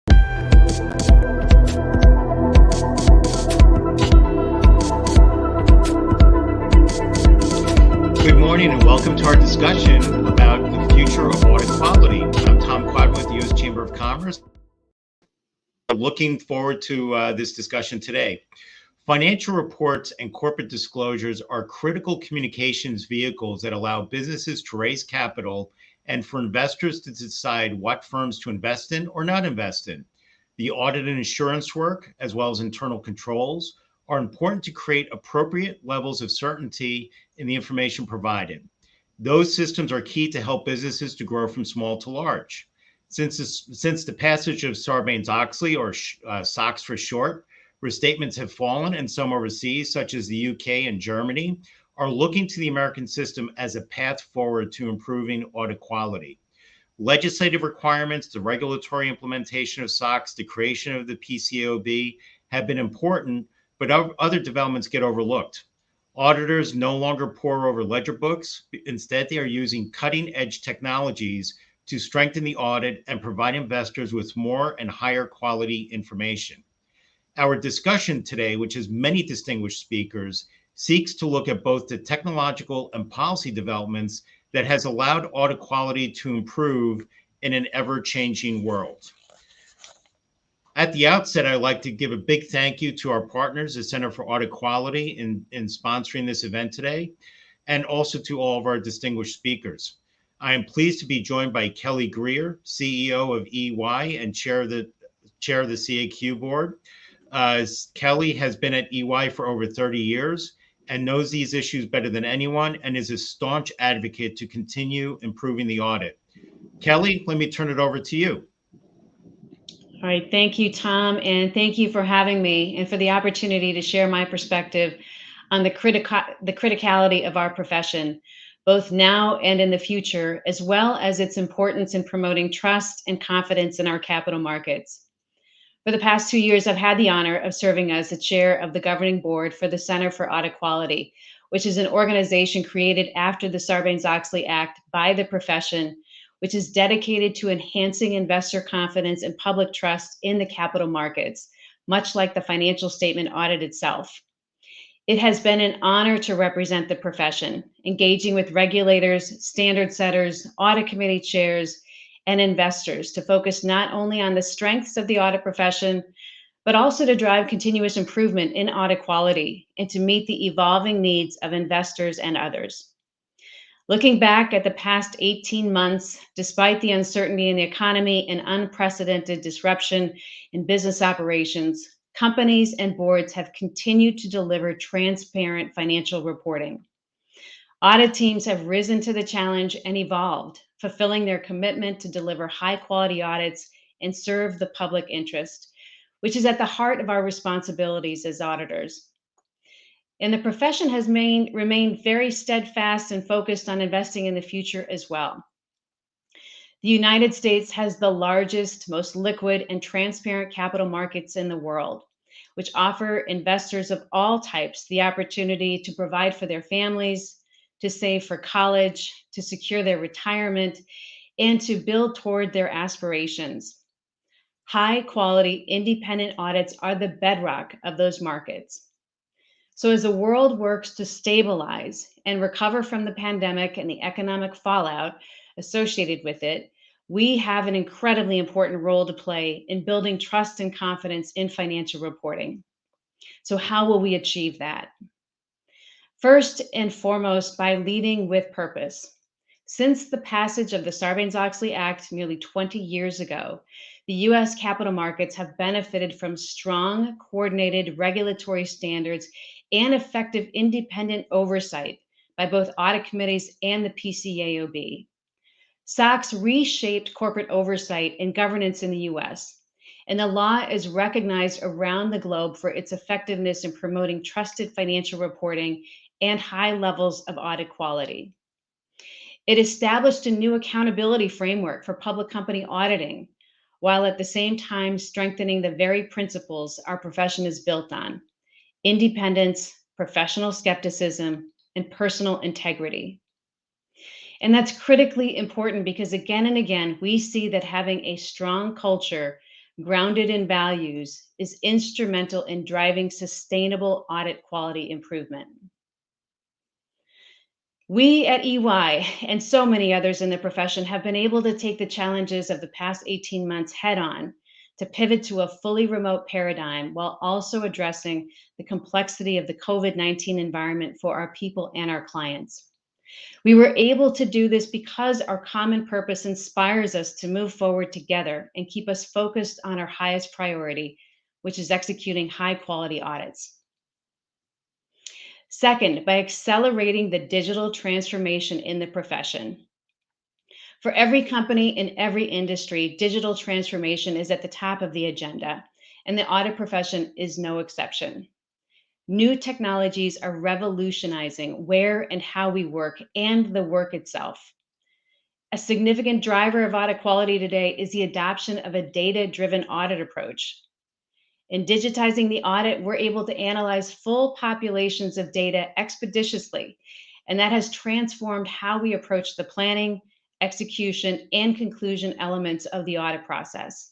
Good morning and welcome to our discussion about the future of audit quality. I'm Tom Quadden with the U.S. Chamber of Commerce. I'm looking forward to this discussion today. Financial reports and corporate disclosures are critical communications vehicles that allow businesses to raise capital and for investors to decide what firms to invest in or not invest in. The audit and assurance work, as well as internal controls, are important to create appropriate levels of certainty in the information provided. Those systems are key to help businesses to grow from small to large. Since the passage of Sarbanes-Oxley, or SOX for short, restatements have fallen and some overseas, such as the UK and Germany, are looking to the American system as a path forward to improving audit quality. Legislative requirements, the regulatory implementation of SOX, the creation of the PCAOB have been important, but other developments get overlooked. Auditors no longer pore over ledger books. Instead, they are using cutting-edge technologies to strengthen the audit and provide investors with more and higher quality information. Our discussion today, which has many distinguished speakers, seeks to look at both the technological and policy developments that has allowed audit quality to improve in an ever-changing world. At the outset, I'd like to give a big thank you to our partners, the Center for Audit Quality, in sponsoring this event today, and also to all of our distinguished speakers. I am pleased to be joined by Kelly Greer, CEO of EY and chair of the CAQ board. Kelly has been at EY for over 30 years and knows these issues better than anyone and is a staunch advocate to continue improving the audit. Kelly, let me turn it over to you. All right, thank you, Tom, and thank you for having me and for the opportunity to share my perspective on the criticality of our profession, both now and in the future, as well as its importance in promoting trust and confidence in our capital markets. For the past 2 years, I've had the honor of serving as the chair of the governing board for the Center for Audit Quality, which is an organization created after the Sarbanes-Oxley Act by the profession, which is dedicated to enhancing investor confidence and public trust in the capital markets, much like the financial statement audit itself. It has been an honor to represent the profession, engaging with regulators, standard setters, audit committee chairs, and investors to focus not only on the strengths of the audit profession, but also to drive continuous improvement in audit quality and to meet the evolving needs of investors and others. Looking back at the past 18 months, despite the uncertainty in the economy and unprecedented disruption in business operations, companies and boards have continued to deliver transparent financial reporting. Audit teams have risen to the challenge and evolved, fulfilling their commitment to deliver high-quality audits and serve the public interest, which is at the heart of our responsibilities as auditors. And the profession has remained very steadfast and focused on investing in the future as well. The United States has the largest, most liquid, and transparent capital markets in the world, which offer investors of all types the opportunity to provide for their families, to save for college, to secure their retirement, and to build toward their aspirations. High-quality, independent audits are the bedrock of those markets. So as the world works to stabilize and recover from the pandemic and the economic fallout associated with it, we have an incredibly important role to play in building trust and confidence in financial reporting. So how will we achieve that? First and foremost, by leading with purpose. Since the passage of the Sarbanes-Oxley Act nearly 20 years ago, the U.S. capital markets have benefited from strong, coordinated regulatory standards and effective independent oversight by both audit committees and the PCAOB. SOX reshaped corporate oversight and governance in the U.S., and the law is recognized around the globe for its effectiveness in promoting trusted financial reporting and high levels of audit quality. It established a new accountability framework for public company auditing, while at the same time strengthening the very principles our profession is built on: independence, professional skepticism, and personal integrity. And that's critically important because again and again, we see that having a strong culture grounded in values, is instrumental in driving sustainable audit quality improvement. We at EY and so many others in the profession have been able to take the challenges of the past 18 months head on to pivot to a fully remote paradigm while also addressing the complexity of the COVID-19 environment for our people and our clients. We were able to do this because our common purpose inspires us to move forward together and keep us focused on our highest priority, which is executing high quality audits. Second, by accelerating the digital transformation in the profession. For every company in every industry, digital transformation is at the top of the agenda, and the audit profession is no exception. New technologies are revolutionizing where and how we work and the work itself. A significant driver of audit quality today is the adoption of a data-driven audit approach. In digitizing the audit, we're able to analyze full populations of data expeditiously, and that has transformed how we approach the planning, execution, and conclusion elements of the audit process.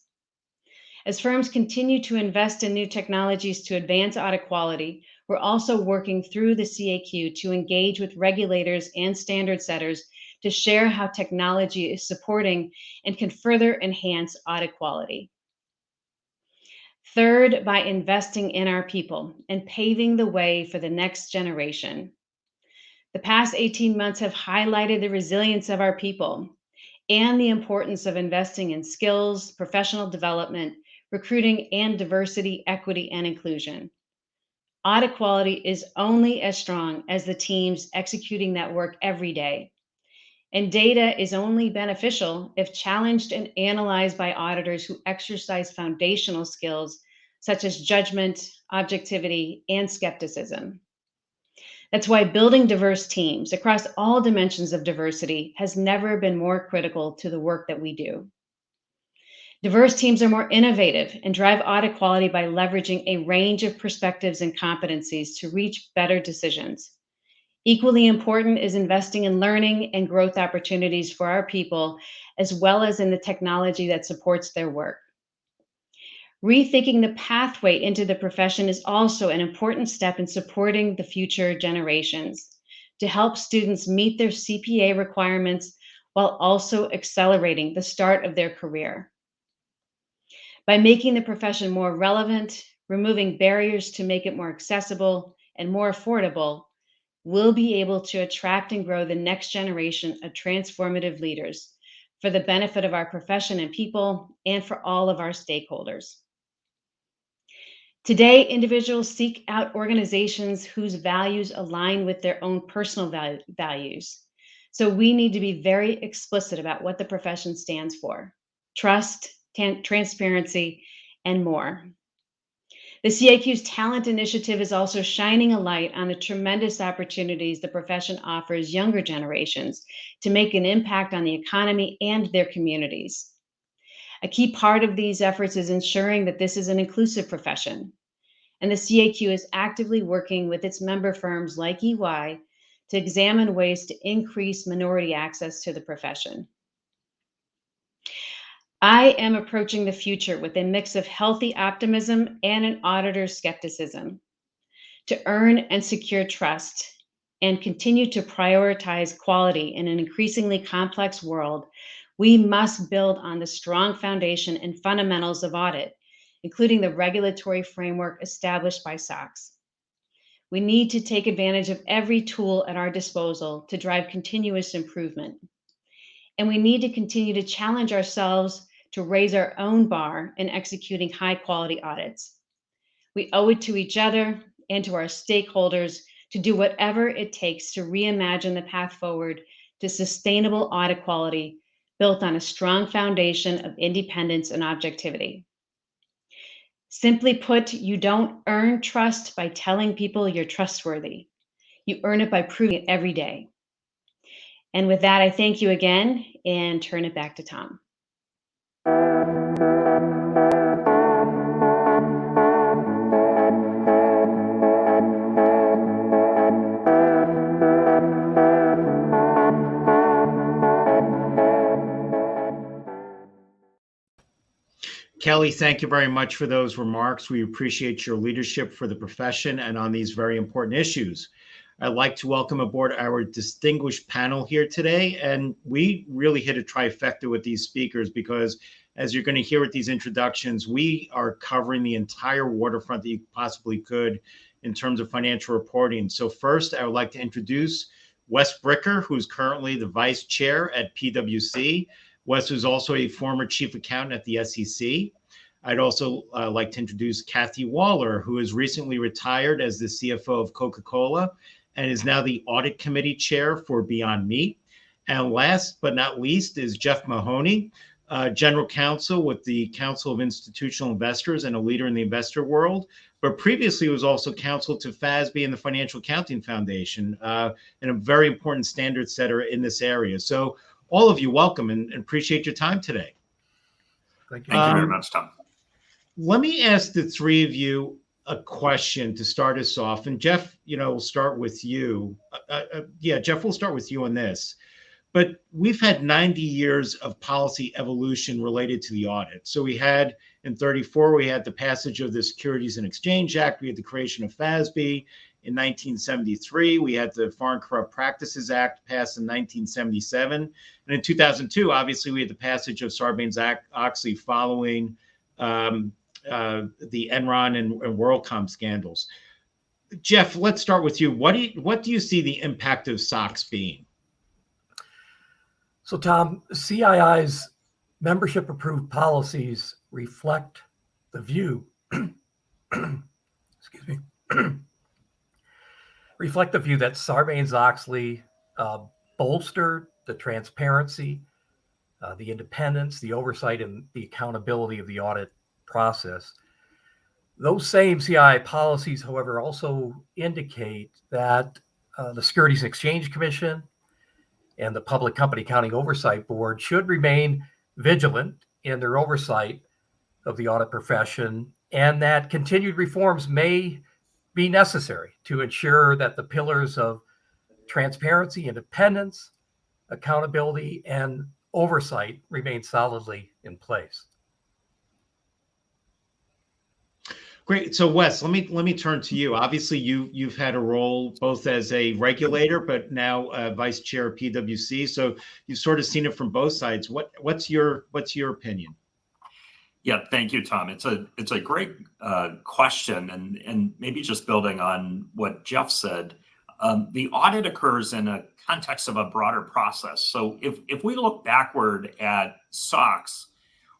As firms continue to invest in new technologies to advance audit quality, we're also working through the CAQ to engage with regulators and standard setters to share how technology is supporting and can further enhance audit quality. Third, by investing in our people and paving the way for the next generation. The past 18 months have highlighted the resilience of our people and the importance of investing in skills, professional development, recruiting, and diversity, equity, and inclusion. Audit quality is only as strong as the teams executing that work every day. And data is only beneficial if challenged and analyzed by auditors who exercise foundational skills such as judgment, objectivity, and skepticism. That's why building diverse teams across all dimensions of diversity has never been more critical to the work that we do. Diverse teams are more innovative and drive audit quality by leveraging a range of perspectives and competencies to reach better decisions. Equally important is investing in learning and growth opportunities for our people, as well as in the technology that supports their work. Rethinking the pathway into the profession is also an important step in supporting the future generations to help students meet their CPA requirements while also accelerating the start of their career. By making the profession more relevant, removing barriers to make it more accessible and more affordable, we'll be able to attract and grow the next generation of transformative leaders for the benefit of our profession and people and for all of our stakeholders. Today, individuals seek out organizations whose values align with their own personal values. So we need to be very explicit about what the profession stands for: trust, transparency, and more. The CAQ's Talent Initiative is also shining a light on the tremendous opportunities the profession offers younger generations to make an impact on the economy and their communities. A key part of these efforts is ensuring that this is an inclusive profession, and the CAQ is actively working with its member firms like EY to examine ways to increase minority access to the profession. I am approaching the future with a mix of healthy optimism and an auditor's skepticism. To earn and secure trust and continue to prioritize quality in an increasingly complex world, we must build on the strong foundation and fundamentals of audit, including the regulatory framework established by SOX. We need to take advantage of every tool at our disposal to drive continuous improvement. And we need to continue to challenge ourselves to raise our own bar in executing high quality audits. We owe it to each other and to our stakeholders to do whatever it takes to reimagine the path forward to sustainable audit quality built on a strong foundation of independence and objectivity. Simply put, you don't earn trust by telling people you're trustworthy. You earn it by proving it every day. And with that, I thank you again and turn it back to Tom. Kelly, thank you very much for those remarks. We appreciate your leadership for the profession and on these very important issues. I'd like to welcome aboard our distinguished panel here today. And we really hit a trifecta with these speakers because, as you're going to hear with these introductions, we are covering the entire waterfront that you possibly could in terms of financial reporting. So first, I would like to introduce Wes Bricker, who's currently the vice chair at PwC. Wes was also a former chief accountant at the SEC. I'd also like to introduce Kathy Waller, who has recently retired as the CFO of Coca-Cola and is now the audit committee chair for Beyond Meat. And last but not least is Jeff Mahoney, general counsel with the Council of Institutional Investors and a leader in the investor world, but previously was also counsel to FASB and the Financial Accounting Foundation, and a very important standard setter in this area. So all of you, welcome and appreciate your time today. Thank you very much, Tom. Let me ask the three of you a question to start us off. And Jeff, we'll start with you. Jeff, we'll start with you on this. But we've had 90 years of policy evolution related to the audit. So we had in 34, we had the passage of the Securities and Exchange Act. We had the creation of FASB. In 1973, we had the Foreign Corrupt Practices Act passed in 1977. And in 2002, obviously, we had the passage of Sarbanes-Oxley following the Enron and WorldCom scandals. Jeff, let's start with you. What do you see the impact of SOX being? So, Tom, CII's membership-approved policies reflect the view, excuse me, reflect the view that Sarbanes-Oxley bolstered the transparency, the independence, the oversight, and the accountability of the audit process. Those same CII policies, however, also indicate that the Securities and Exchange Commission and the Public Company Accounting Oversight Board should remain vigilant in their oversight of the audit profession, and that continued reforms may be necessary to ensure that the pillars of transparency, independence, accountability, and oversight remain solidly in place. Great. So Wes, let me turn to you. Obviously, you've had a role both as a regulator, but now vice chair of PwC. So you've sort of seen it from both sides. What's your opinion? Yeah, thank you, Tom. It's a great question, and maybe just building on what Jeff said, the audit occurs in a context of a broader process. So if we look backward at SOX,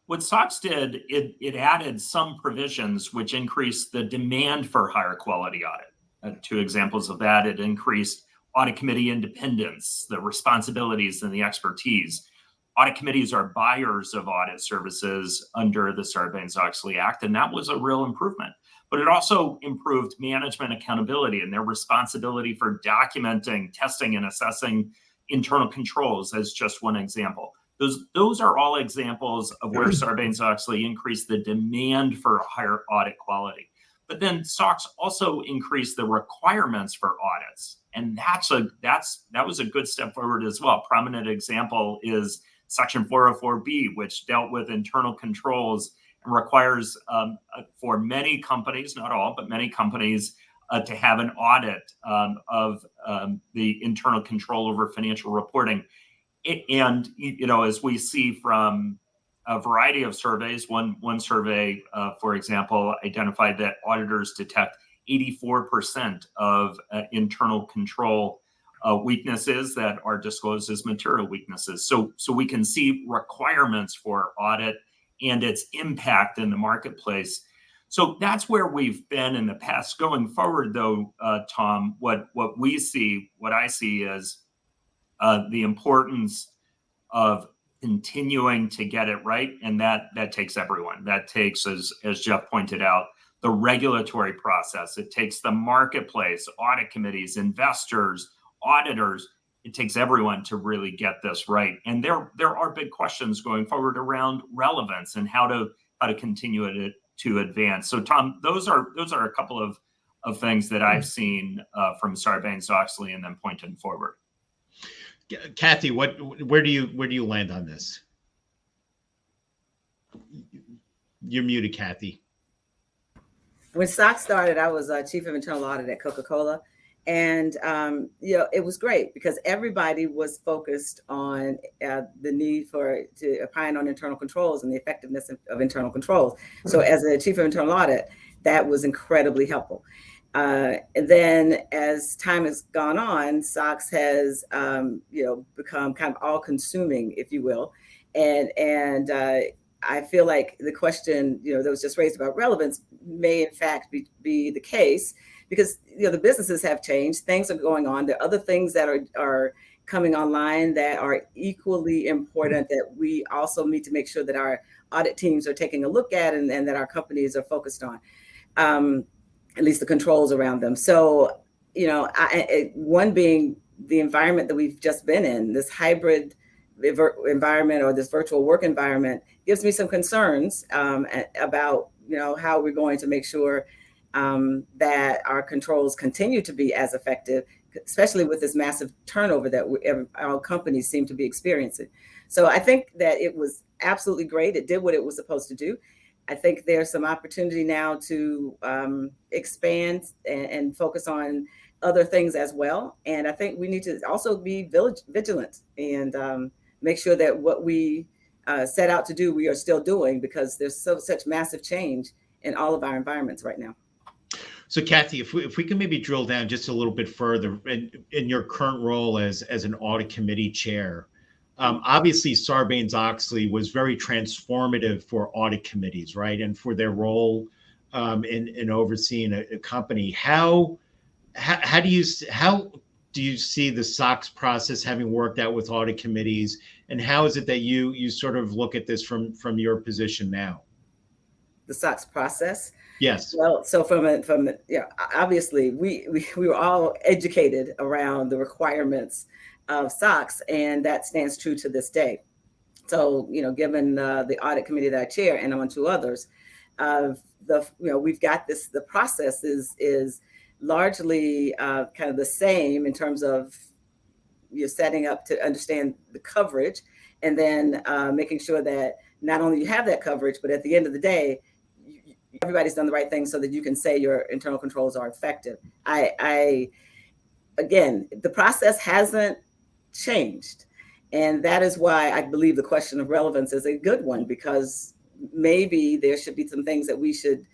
what SOX did, it added some provisions which increased the demand for higher quality audit. Two examples of that: it increased audit committee independence, the responsibilities, and the expertise. Audit committees are buyers of audit services under the Sarbanes-Oxley Act, and that was a real improvement. But it also improved management accountability and their responsibility for documenting, testing, and assessing internal controls, as just one example. Those are all examples of where Sarbanes-Oxley increased the demand for higher audit quality. But then SOX also increased the requirements for audits, and that was a good step forward as well. Prominent example is Section 404B, which dealt with internal controls and requires for many companies, not all, but many companies, to have an audit of the internal control over financial reporting. And as we see from a variety of surveys, one survey, for example, identified that auditors detect 84% of internal control weaknesses that are disclosed as material weaknesses. So we can see requirements for audit and its impact in the marketplace. So that's where we've been in the past. Going forward, though, Tom, what I see is the importance of continuing to get it right, and that takes everyone. That takes, as Jeff pointed out, the regulatory process. It takes the marketplace, audit committees, investors, auditors. It takes everyone to really get this right. And there are big questions going forward around relevance and how to continue it to advance. So, Tom, those are a couple of things that I've seen from Sarbanes-Oxley and then pointing forward. Kathy, where do you land on this? You're muted, Kathy. When SOX started, I was chief of internal audit at Coca-Cola. And, it was great because everybody was focused on the need to opine on internal controls and the effectiveness of internal controls. So as a chief of internal audit, that was incredibly helpful. And then as time has gone on, SOX has, become kind of all consuming, if you will. And I feel like the question, that was just raised about relevance may in fact be the case because, the businesses have changed. Things are going on. There are other things that are coming online that are equally important that we also need to make sure that our audit teams are taking a look at and that our companies are focused on, at least the controls around them. So, one being the environment that we've just been in, this hybrid environment or this virtual work environment gives me some concerns about how we're going to make sure that our controls continue to be as effective, especially with this massive turnover that our companies seem to be experiencing. So I think that it was absolutely great. It did what it was supposed to do. I think there's some opportunity now to expand and focus on other things as well. And I think we need to also be vigilant and make sure that what we set out to do, we are still doing because there's such massive change in all of our environments right now. So Kathy, if we can maybe drill down just a little bit further in your current role as an audit committee chair, obviously Sarbanes-Oxley was very transformative for audit committees, right? And for their role in overseeing a company. How do you see the SOX process having worked out with audit committees, and how is it that you sort of look at this from your position now? The SOX process? Yes. Well, so obviously we were all educated around the requirements of SOX, and that stands true to this day. So, given the audit committee that I chair and on two others, we've got this. The process is largely kind of the same in terms of you're setting up to understand the coverage, and then making sure that not only you have that coverage, but at the end of the day, everybody's done the right thing so that you can say your internal controls are effective. Again, the process hasn't changed. And that is why I believe the question of relevance is a good one, because maybe there should be some things that we should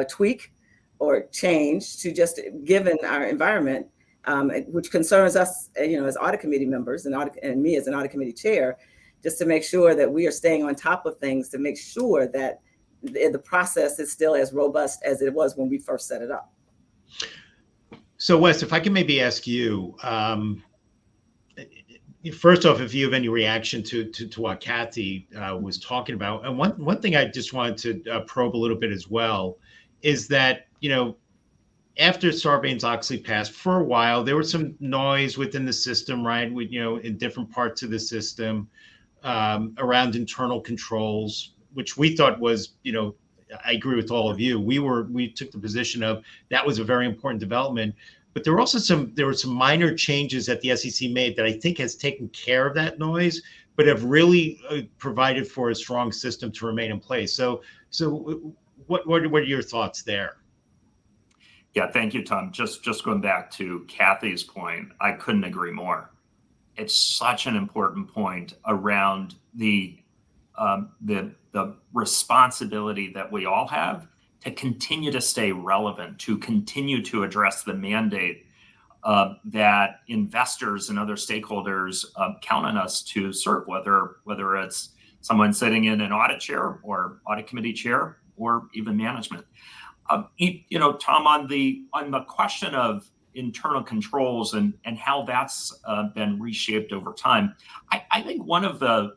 tweak or change to just given our environment, which concerns us, as audit committee members and me as an audit committee chair, just to make sure that we are staying on top of things to make sure that the process is still as robust as it was when we first set it up. So Wes, if I can maybe ask you, first off, if you have any reaction to what Kathy was talking about. And one thing I just wanted to probe a little bit as well is that, after Sarbanes-Oxley passed, for a while, there was some noise within the system, right? In different parts of the system around internal controls, which we thought was, I agree with all of you. We took the position of that was a very important development, but there were some minor changes that the SEC made that I think has taken care of that noise, but have really provided for a strong system to remain in place. So what are your thoughts there? Yeah, thank you, Tom. Just going back to Kathy's point, I couldn't agree more. It's such an important point around the responsibility that we all have to continue to stay relevant, to continue to address the mandate that investors and other stakeholders count on us to serve, whether it's someone sitting in an audit chair or audit committee chair or even management. Tom, on the question of internal controls and how that's been reshaped over time, I think one of the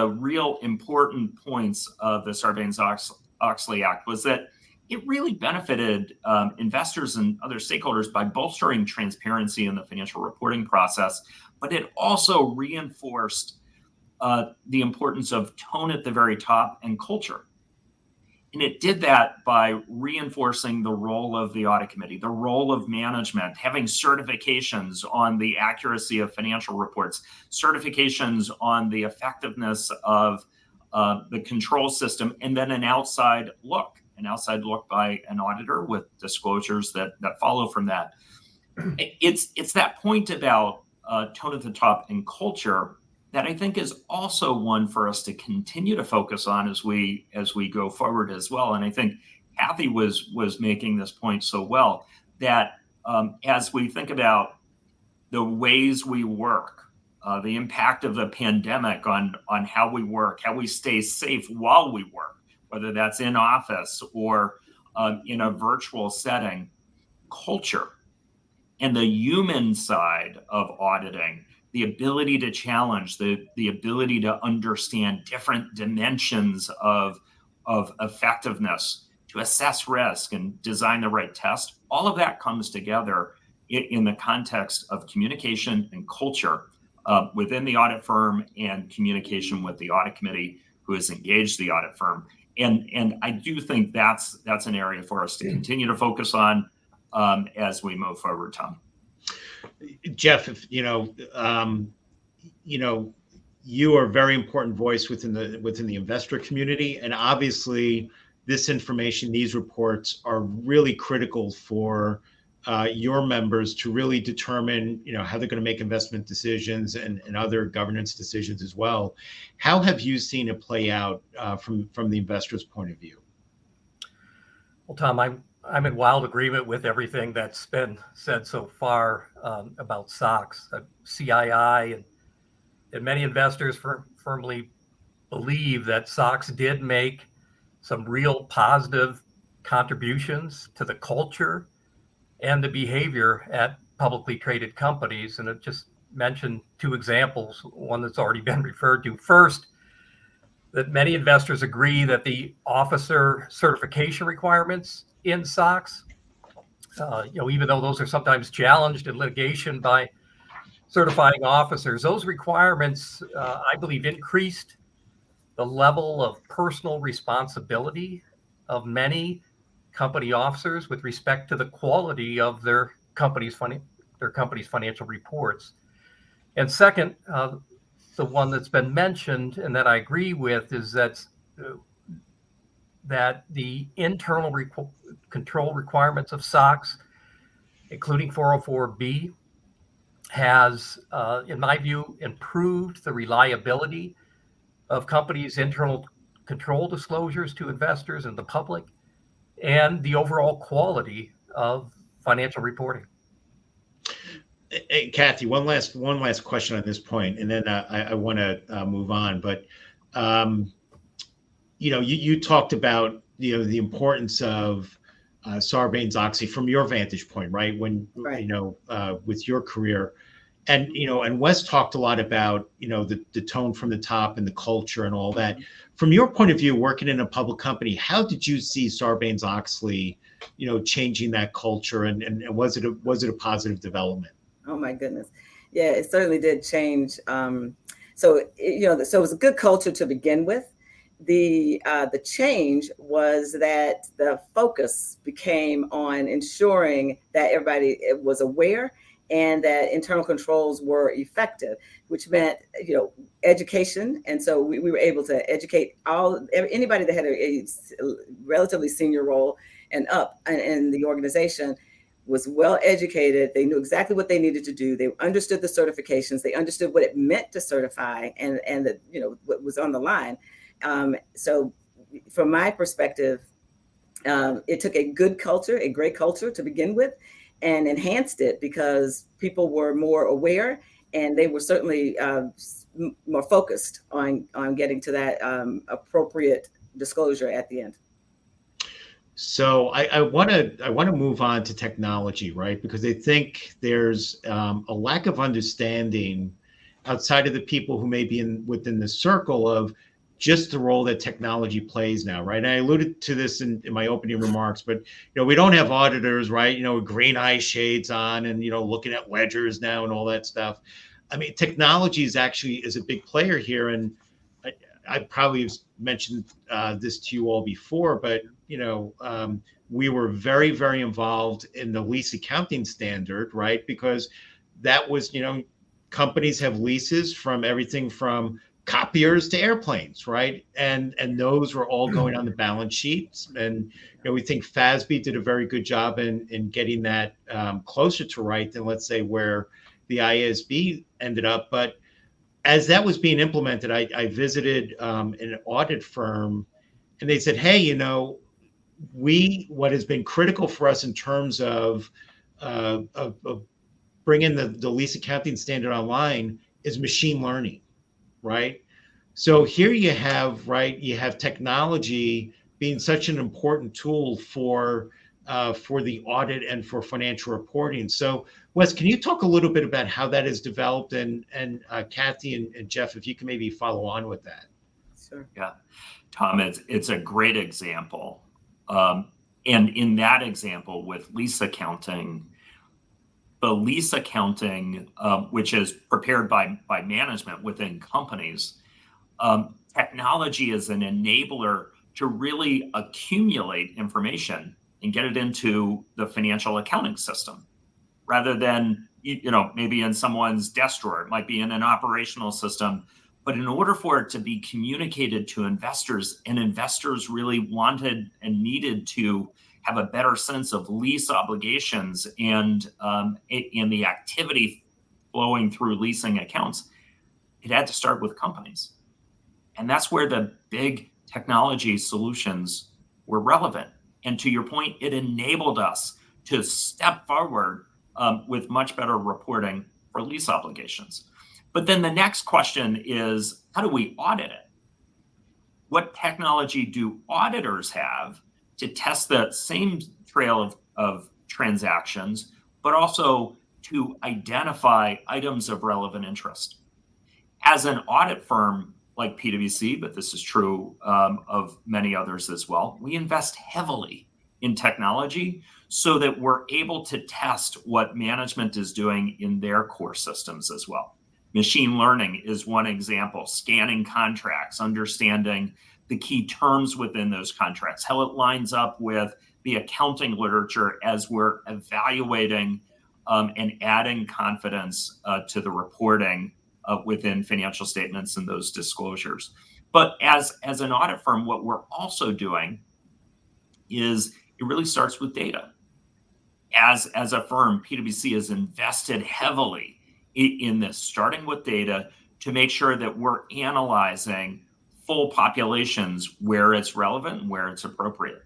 real important points of the Sarbanes-Oxley Act was that it really benefited investors and other stakeholders by bolstering transparency in the financial reporting process, but it also reinforced the importance of tone at the very top and culture. And it did that by reinforcing the role of the audit committee, the role of management, having certifications on the accuracy of financial reports, certifications on the effectiveness of the control system, and then an outside look by an auditor with disclosures that follow from that. It's that point about tone at the top and culture that I think is also one for us to continue to focus on as we go forward as well. And I think Kathy was making this point so well, that as we think about the ways we work, the impact of the pandemic on how we work, how we stay safe while we work, whether that's in office or in a virtual setting, culture and the human side of auditing, the ability to challenge, the ability to understand different dimensions of effectiveness, to assess risk and design the right test, all of that comes together in the context of communication and culture within the audit firm and communication with the audit committee who has engaged the audit firm. And I do think that's an area for us to continue to focus on as we move forward, Tom. Jeff, if you are a very important voice within the investor community, and obviously this information, these reports are really critical for your members to really determine, how they're going to make investment decisions and other governance decisions as well. How have you seen it play out from the investor's point of view? Well, Tom, I'm in wild agreement with everything that's been said so far about SOX. CII and many investors firmly believe that SOX did make some real positive contributions to the culture and the behavior at publicly traded companies. And it just mentioned two examples, one that's already been referred to. First, that many investors agree that the officer certification requirements in SOX, even though those are sometimes challenged in litigation by certifying officers, those requirements, I believe, increased the level of personal responsibility of many company officers with respect to the quality of their company's financial reports. And second, the one that's been mentioned and that I agree with is that the internal control requirements of SOX, including 404B, has, in my view, improved the reliability of companies' internal control disclosures to investors and the public, and the overall quality of financial reporting. Hey, Kathy, one last question on this point, and then I want to move on. But you talked about the importance of Sarbanes-Oxley from your vantage point, right? When with your career, and and Wes talked a lot about the tone from the top and the culture and all that. From your point of view, working in a public company, how did you see Sarbanes-Oxley, changing that culture, and was it a positive development? Oh my goodness, yeah, it certainly did change. So it was a good culture to begin with. The change was that the focus became on ensuring that everybody was aware and that internal controls were effective, which meant education. And so we were able to educate anybody that had a relatively senior role and up in the organization was well educated. They knew exactly what they needed to do. They understood the certifications. They understood what it meant to certify and that what was on the line. So from my perspective, it took a good culture, a great culture to begin with, and enhanced it because people were more aware and they were certainly more focused on getting to that appropriate disclosure at the end. So I want to move on to technology, right? Because I think there's a lack of understanding outside of the people who may be within the circle of just the role that technology plays now, right? And I alluded to this in my opening remarks, but we don't have auditors, right? With green eye shades on and looking at ledgers now and all that stuff. I mean, technology is a big player here, and I probably have mentioned this to you all before, but we were very, very involved in the lease accounting standard, right? Because that was companies have leases from everything from copiers to airplanes, right? And those were all going on the balance sheets. And we think FASB did a very good job in getting that closer to right than, let's say, where the IASB ended up. But as that was being implemented, I visited an audit firm, and they said, hey, what has been critical for us in terms of bringing the lease accounting standard online is machine learning, right? So here you have technology being such an important tool for the audit and for financial reporting. So Wes, can you talk a little bit about how that is developed, and Kathy and Jeff, if you can maybe follow on with that. Sure. Yeah, Tom, it's a great example. And in that example with lease accounting, the lease accounting, which is prepared by management within companies, technology is an enabler to really accumulate information and get it into the financial accounting system, rather than maybe in someone's desk drawer. It might be in an operational system. But in order for it to be communicated to investors, and investors really wanted and needed to have a better sense of lease obligations and the activity flowing through leasing accounts, it had to start with companies. And that's where the big technology solutions were relevant. And to your point, it enabled us to step forward with much better reporting for lease obligations. But then the next question is, how do we audit it? What technology do auditors have to test the same trail of transactions, but also to identify items of relevant interest? As an audit firm like PwC, but this is true of many others as well, we invest heavily in technology so that we're able to test what management is doing in their core systems as well. Machine learning is one example, scanning contracts, understanding the key terms within those contracts, how it lines up with the accounting literature as we're evaluating and adding confidence to the reporting within financial statements and those disclosures. But as an audit firm, what we're also doing is it really starts with data. As a firm, PwC has invested heavily in this, starting with data to make sure that we're analyzing full populations where it's relevant and where it's appropriate.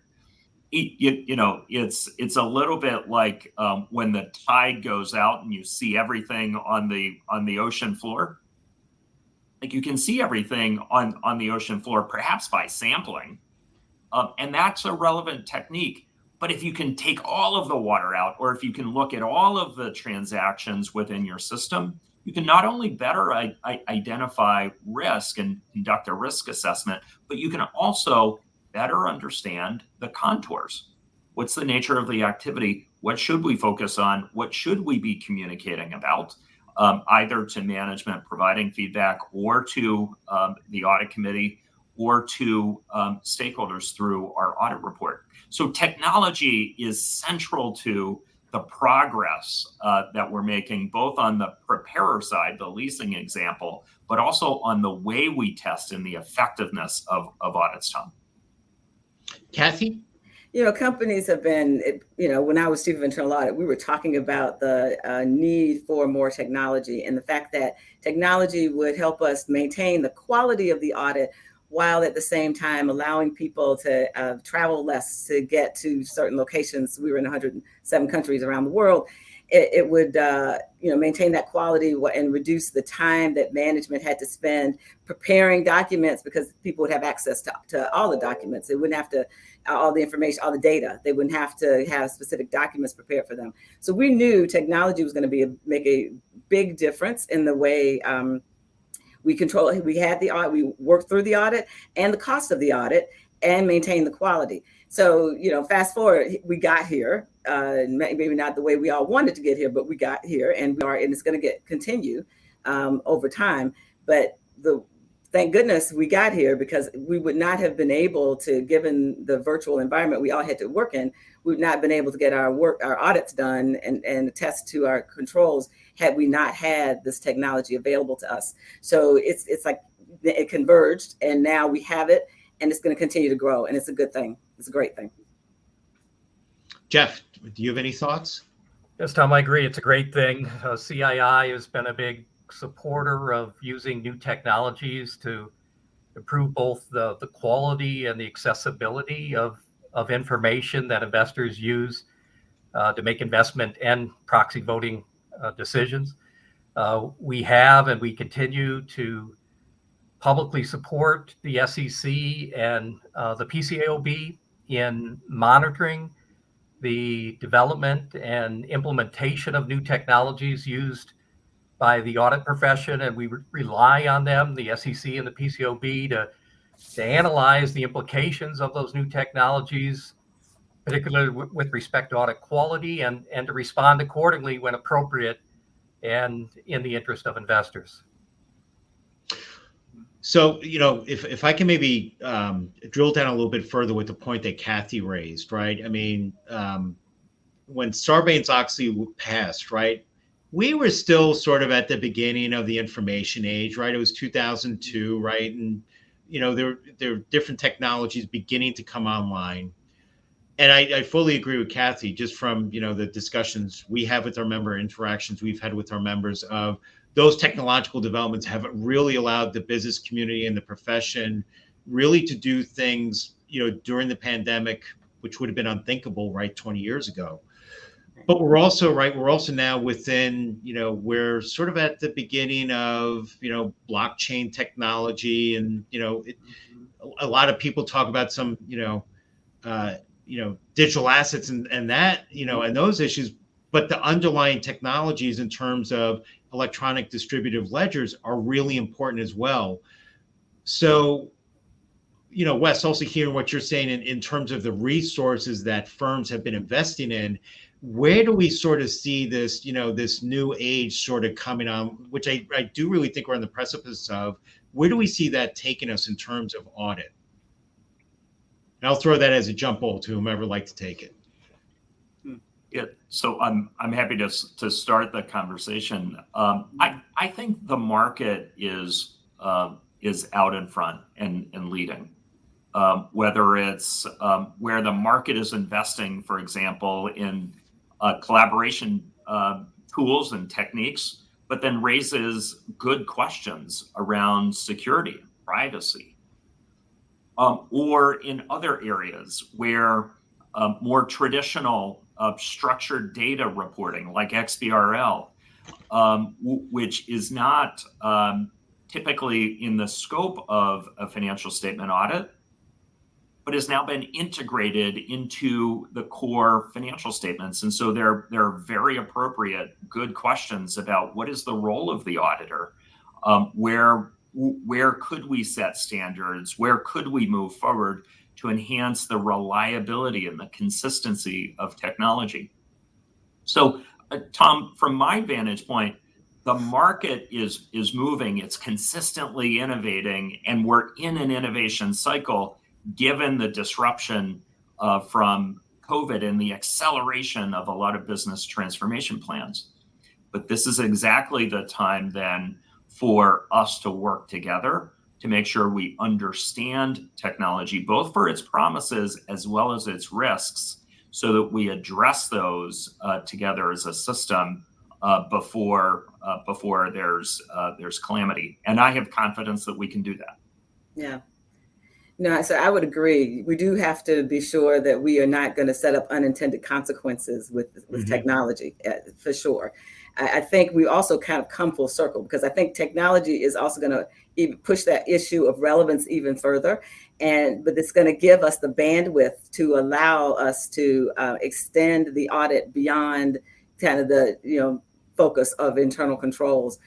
It's a little bit like when the tide goes out and you see everything on the ocean floor. Like, you can see everything on the ocean floor, perhaps by sampling, and that's a relevant technique. But if you can take all of the water out, or if you can look at all of the transactions within your system, you can not only better identify risk and conduct a risk assessment, but you can also better understand the contours. What's the nature of the activity? What should we focus on? What should we be communicating about, either to management providing feedback, or to the audit committee, or to stakeholders through our audit report? So technology is central to the progress that we're making, both on the preparer side, the leasing example, but also on the way we test and the effectiveness of audits, Tom. Kathy? Companies have been, when I was chief of internal audit, we were talking about the need for more technology, and the fact that technology would help us maintain the quality of the audit, while at the same time allowing people to travel less to get to certain locations. We were in 107 countries around the world. It would maintain that quality and reduce the time that management had to spend preparing documents, because people would have access to all the documents. They wouldn't have to, all the information, all the data. They wouldn't have to have specific documents prepared for them. So we knew technology was going to make a big difference in the way we control. We had the audit, we worked through the audit and the cost of the audit, and maintain the quality. So, fast forward, we got here, maybe not the way we all wanted to get here, but we got here, and it's going to continue over time. But thank goodness we got here, because we would not have been able to, given the virtual environment we all had to work in, we've not been able to get our audits done and attest to our controls had we not had this technology available to us. So it's like it converged, and now we have it, and it's going to continue to grow, and it's a good thing. It's a great thing. Jeff, do you have any thoughts? Yes, Tom, I agree. It's a great thing. CII has been a big supporter of using new technologies to improve both the quality and the accessibility of information that investors use to make investment and proxy voting decisions. We have and we continue to publicly support the SEC and the PCAOB in monitoring the development and implementation of new technologies used by the audit profession, and we rely on them, the SEC and the PCAOB, to analyze the implications of those new technologies, particularly with respect to audit quality, and to respond accordingly when appropriate and in the interest of investors. So, if I can maybe drill down a little bit further with the point that Kathy raised, right? I mean, when Sarbanes-Oxley passed, right, we were still sort of at the beginning of the information age, right? It was 2002, right? And, there are different technologies beginning to come online. And I fully agree with Kathy, just from, the discussions we have with our member, interactions we've had with our members, of those technological developments have really allowed the business community and the profession really to do things, during the pandemic, which would have been unthinkable, right, 20 years ago. But we're also now within, we're sort of at the beginning of, blockchain technology, and, a lot of people talk about some, digital assets and that, and those issues, but the underlying technologies in terms of electronic distributive ledgers are really important as well. So, Wes, also hearing what you're saying in terms of the resources that firms have been investing in, where do we sort of see this, this new age sort of coming on, which I do really think we're on the precipice of? Where do we see that taking us in terms of audit? And I'll throw that as a jump ball to whomever would like to take it. Yeah, so I'm happy to start the conversation. I think the market is out in front and leading. Whether it's where the market is investing, for example, in collaboration tools and techniques, but then raises good questions around security, privacy, or in other areas where more traditional structured data reporting like XBRL, which is not typically in the scope of a financial statement audit, but has now been integrated into the core financial statements. And so there are very appropriate, good questions about what is the role of the auditor, where could we set standards, where could we move forward to enhance the reliability and the consistency of technology. So, Tom, from my vantage point, the market is moving, it's consistently innovating, and we're in an innovation cycle given the disruption from COVID and the acceleration of a lot of business transformation plans. But this is exactly the time then for us to work together to make sure we understand technology, both for its promises as well as its risks, so that we address those together as a system before there's calamity. And I have confidence that we can do that. Yeah. No, so I would agree. We do have to be sure that we are not going to set up unintended consequences with technology, for sure. I think we also kind of come full circle, because I think technology is also going to even push that issue of relevance even further. But it's going to give us the bandwidth to allow us to extend the audit beyond kind of the focus of internal controls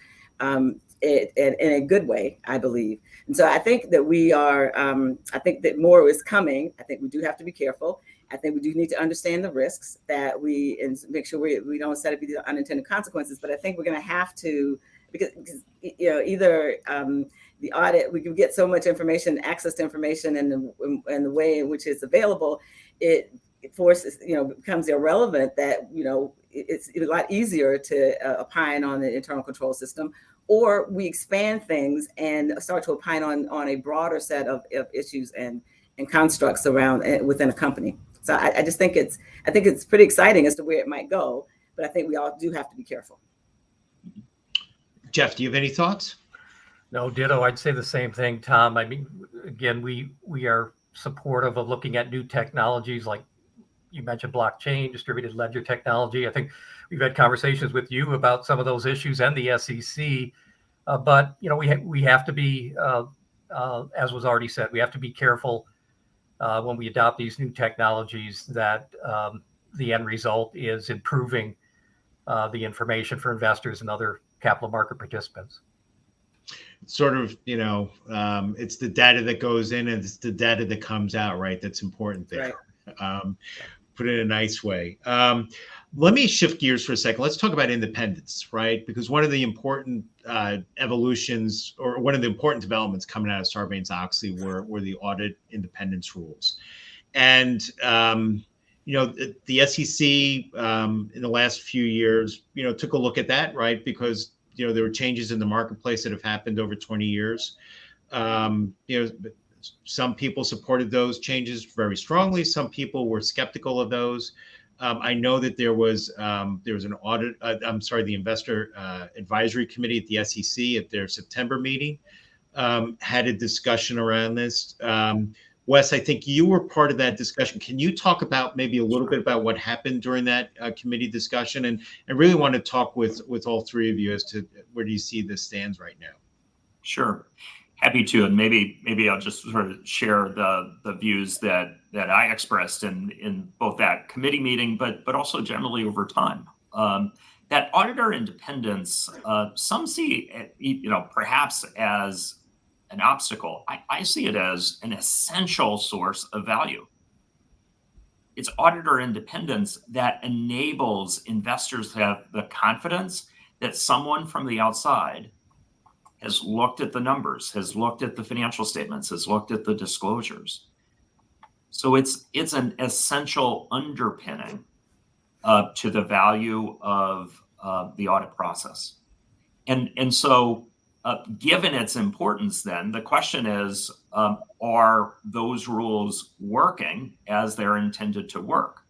in a good way, I believe. And so I think that we are, I think that more is coming. I think we do have to be careful. I think we do need to understand the risks and make sure we don't set up these unintended consequences. But I think we're going to have to because either the audit, we can get so much information, access to information, and the way in which it's available, it forces, becomes irrelevant that, it's a lot easier to opine on the internal control system, or we expand things and start to opine on a broader set of issues and constructs around within a company. So I just think it's pretty exciting as to where it might go, but I think we all do have to be careful. Jeff, do you have any thoughts? No, ditto. I'd say the same thing, Tom. I mean, again, we are supportive of looking at new technologies like you mentioned, blockchain, distributed ledger technology. I think we've had conversations with you about some of those issues and the SEC. But we have to be, as was already said, we have to be careful when we adopt these new technologies that the end result is improving the information for investors and other capital market participants. Sort of, it's the data that goes in and it's the data that comes out, right? That's important there. Right. Put it in a nice way. Let me shift gears for a second. Let's talk about independence, right? Because one of the important evolutions, or one of the important developments coming out of Sarbanes-Oxley were the audit independence rules. And, the SEC in the last few years, took a look at that, right? Because, there were changes in the marketplace that have happened over 20 years. Some people supported those changes very strongly. Some people were skeptical of those. I know that there was an audit. The Investor Advisory Committee at the SEC at their September meeting had a discussion around this. Wes, I think you were part of that discussion. Can you talk about maybe a little bit about what happened during that committee discussion? And I really want to talk with all three of you as to where do you see this stands right now? Sure. Happy to, and maybe I'll just sort of share the views that I expressed in both that committee meeting, but also generally over time. That auditor independence, some see, perhaps as an obstacle. I see it as an essential source of value. It's auditor independence that enables investors to have the confidence that someone from the outside has looked at the numbers, has looked at the financial statements, has looked at the disclosures. So it's an essential underpinning to the value of the audit process. And so given its importance, then the question is, are those rules working as they're intended to work?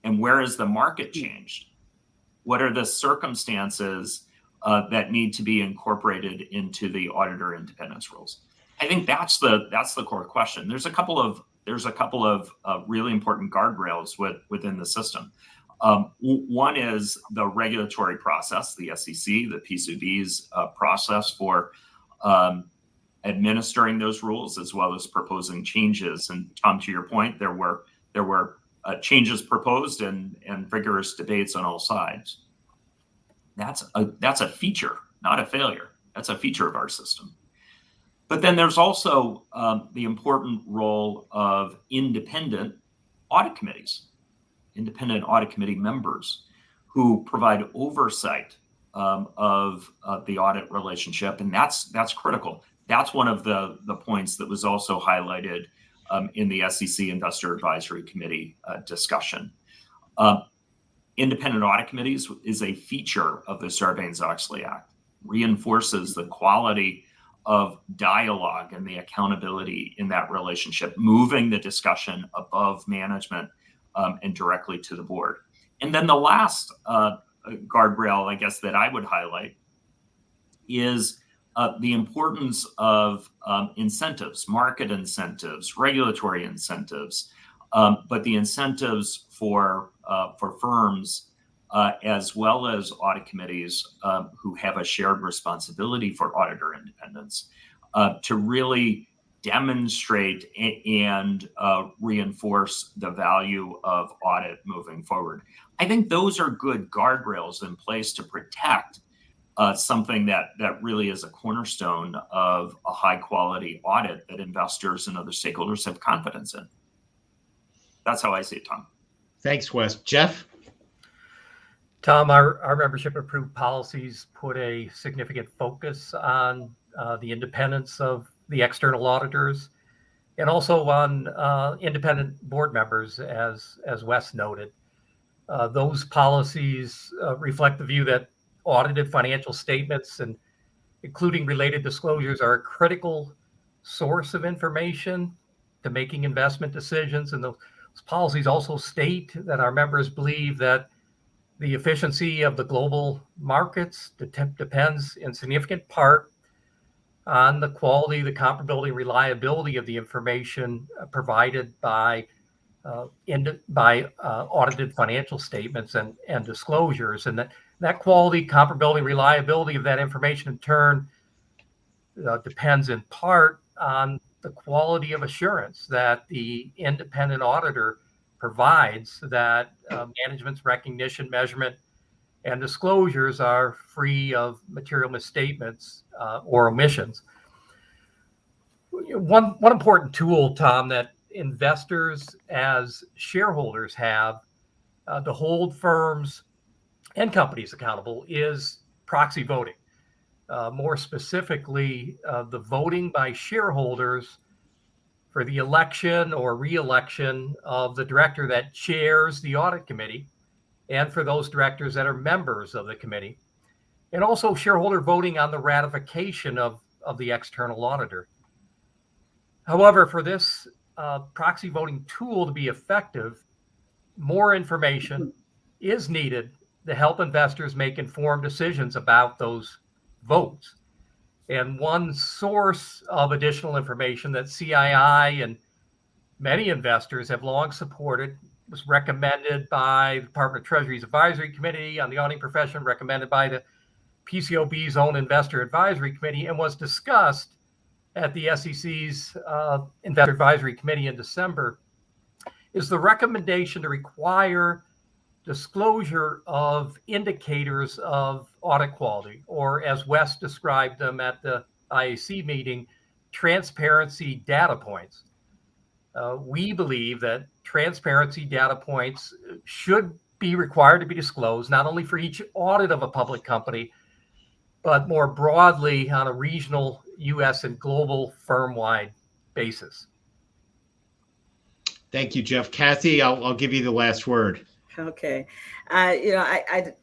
And where has the market changed? What are the circumstances that need to be incorporated into the auditor independence rules? I think that's the core question. There's a couple of really important guardrails within the system. One is the regulatory process, the SEC, the PCB's process for administering those rules, as well as proposing changes. And Tom, to your point, there were changes proposed and vigorous debates on all sides. That's a feature, not a failure. That's a feature of our system. But then there's also the important role of independent audit committees, independent audit committee members who provide oversight of the audit relationship, and that's critical. That's one of the points that was also highlighted in the SEC Investor Advisory Committee discussion. Independent audit committees is a feature of the Sarbanes-Oxley Act, reinforces the quality of dialogue and the accountability in that relationship, moving the discussion above management and directly to the board. And then the last guardrail, I guess, that I would highlight is the importance of incentives, market incentives, regulatory incentives, but the incentives for firms as well as audit committees who have a shared responsibility for auditor independence to really demonstrate and reinforce the value of audit moving forward. I think those are good guardrails in place to protect something that really is a cornerstone of a high quality audit that investors and other stakeholders have confidence in. That's how I see it, Tom. Thanks, Wes. Jeff? Tom, our membership approved policies put a significant focus on the independence of the external auditors and also on independent board members, as Wes noted. Those policies reflect the view that audited financial statements and including related disclosures are a critical source of information to making investment decisions. And those policies also state that our members believe that the efficiency of the global markets depends in significant part on the quality, the comparability, reliability of the information provided by audited financial statements and disclosures, and that quality, comparability, reliability of that information in turn depends in part on the quality of assurance that the independent auditor provides that management's recognition, measurement, and disclosures are free of material misstatements or omissions. One important tool, Tom, that investors as shareholders have to hold firms and companies accountable is proxy voting. More specifically, the voting by shareholders for the election or re-election of the director that chairs the audit committee, and for those directors that are members of the committee, and also shareholder voting on the ratification of the external auditor. However, for this proxy voting tool to be effective, more information is needed to help investors make informed decisions about those votes. And one source of additional information that CII and many investors have long supported was recommended by the Department of Treasury's Advisory Committee on the Auditing Profession, recommended by the PCAOB's own Investor Advisory Committee, and was discussed at the SEC's Investor Advisory Committee in December, is the recommendation to require disclosure of indicators of audit quality, or as Wes described them at the IAC meeting, transparency data points. We believe that transparency data points should be required to be disclosed, not only for each audit of a public company, but more broadly on a regional, U.S. and global firm-wide basis. Thank you, Jeff. Kathy, I'll give you the last word. Okay. I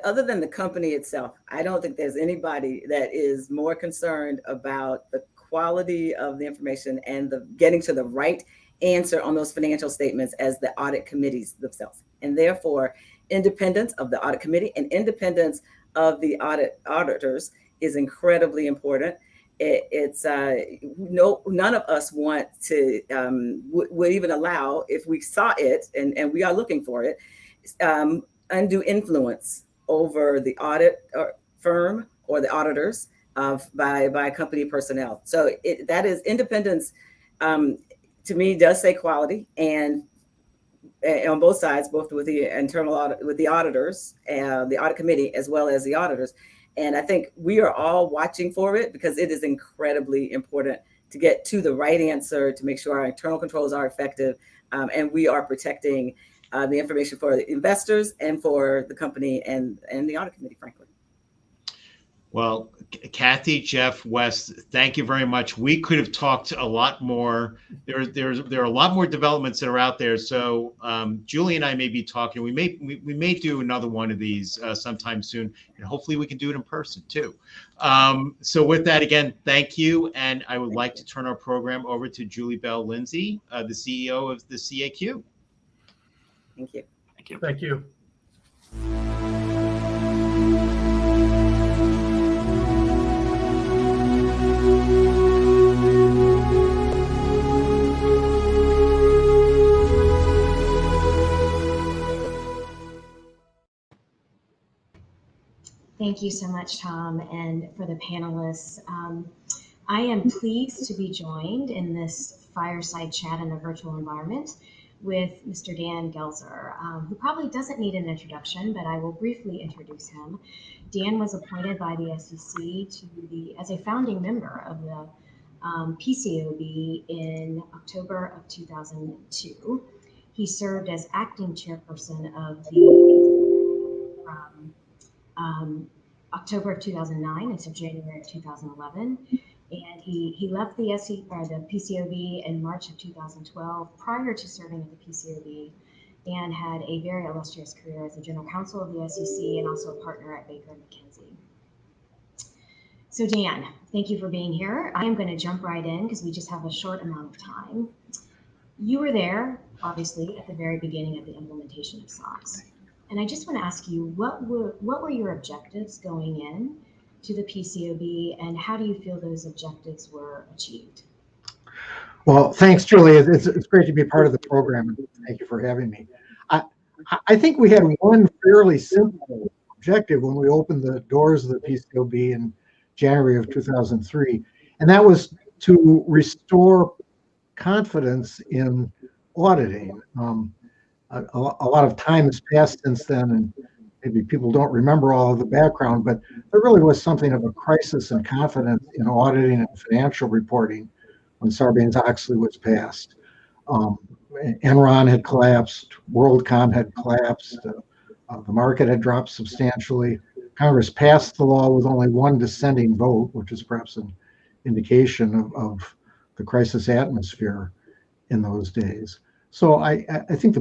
other than the company itself, I don't think there's anybody that is more concerned about the quality of the information and the getting to the right answer on those financial statements as the audit committees themselves. And therefore, independence of the audit committee and independence of the auditors is incredibly important. None of us want to would even allow, if we saw it, and we are looking for it, undue influence over the audit firm or the auditors by company personnel. So that is independence. To me, does say quality, and on both sides, both with the internal audit, with the auditors, the audit committee, as well as the auditors. And I think we are all watching for it because it is incredibly important to get to the right answer, to make sure our internal controls are effective, and we are protecting the information for the investors and for the company and the audit committee, frankly. Well, Kathy, Jeff, Wes, thank you very much. We could have talked a lot more. There are a lot more developments that are out there. So Julie and I may be talking. We may do another one of these sometime soon, and hopefully we can do it in person too. So with that, again, thank you. And I would like to turn our program over to Julie Bell Lindsay, the CEO of the CAQ. Thank you. Thank you. Thank you. Thank you so much, Tom, and for the panelists. I am pleased to be joined in this fireside chat in a virtual environment with Mr. Dan Gelzer, who probably doesn't need an introduction, but I will briefly introduce him. Dan was appointed by the SEC as a founding member of the PCAOB in October of 2002. He served as acting chairperson of the from October of 2009 until January of 2011. And he left the the PCAOB in March of 2012 prior to serving at the PCAOB, and had a very illustrious career as a general counsel of the SEC and also a partner at Baker McKenzie. So Dan, thank you for being here. I am going to jump right in because we just have a short amount of time. You were there, obviously, at the very beginning of the implementation of SOX. And I just want to ask you, what were your objectives going in to the PCAOB, and how do you feel those objectives were achieved? Well, thanks, Julie. It's great to be part of the program. Thank you for having me. I think we had one fairly simple objective when we opened the doors of the PCAOB in January of 2003, and that was to restore confidence in auditing. A lot of time has passed since then, and maybe people don't remember all of the background, but there really was something of a crisis in confidence in auditing and financial reporting when Sarbanes-Oxley was passed. Enron had collapsed, WorldCom had collapsed, the market had dropped substantially. Congress passed the law with only one dissenting vote, which is perhaps an indication of the crisis atmosphere in those days. So I think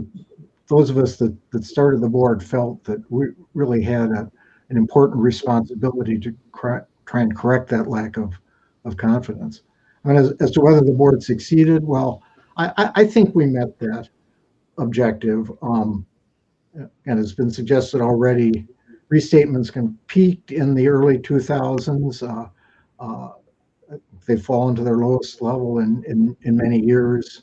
those of us that started the board felt that we really had an important responsibility to try and correct that lack of confidence. I mean, as to whether the board succeeded, well, I think we met that objective. And it's been suggested already, restatements peaked in the early 2000s. They've fallen to their lowest level in many years.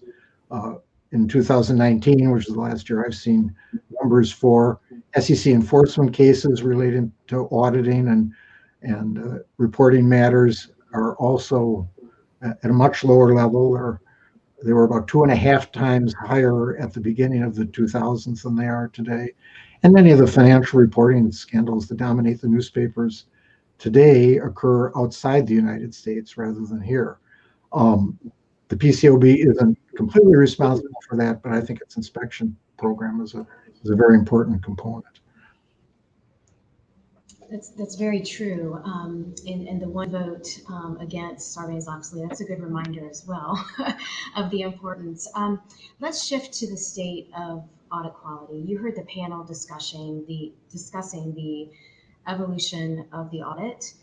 In 2019, which is the last year I've seen numbers for SEC enforcement cases related to auditing and reporting matters, are also at a much lower level. They were about 2.5 times higher at the beginning of the 2000s than they are today. And many of the financial reporting scandals that dominate the newspapers today occur outside the United States rather than here. The PCAOB isn't completely responsible for that, but I think its inspection program is a very important component. That's very true. And the one vote against Sarbanes-Oxley, that's a good reminder as well of the importance. Let's shift to the state of audit quality. You heard the panel discussing the evolution of the audit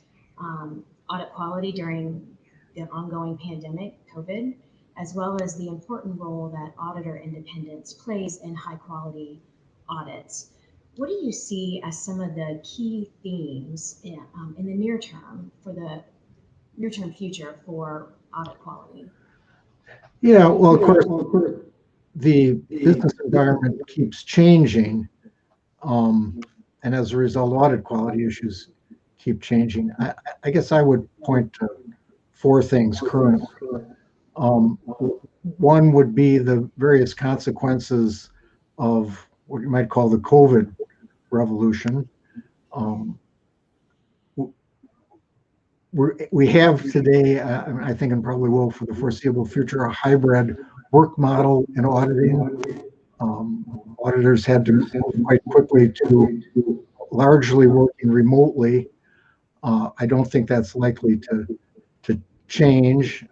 quality during the ongoing pandemic, COVID, as well as the important role that auditor independence plays in high quality audits. What do you see as some of the key themes in the near term, for the near term future for audit quality? Yeah, well, of course, the business environment keeps changing. And as a result, audit quality issues keep changing. I guess I would point to 4 things currently. One would be the various consequences of what you might call the COVID revolution. We have today, I think, and probably will for the foreseeable future, a hybrid work model in auditing. Auditors had to move quite quickly to largely working remotely. I don't think that's likely to change.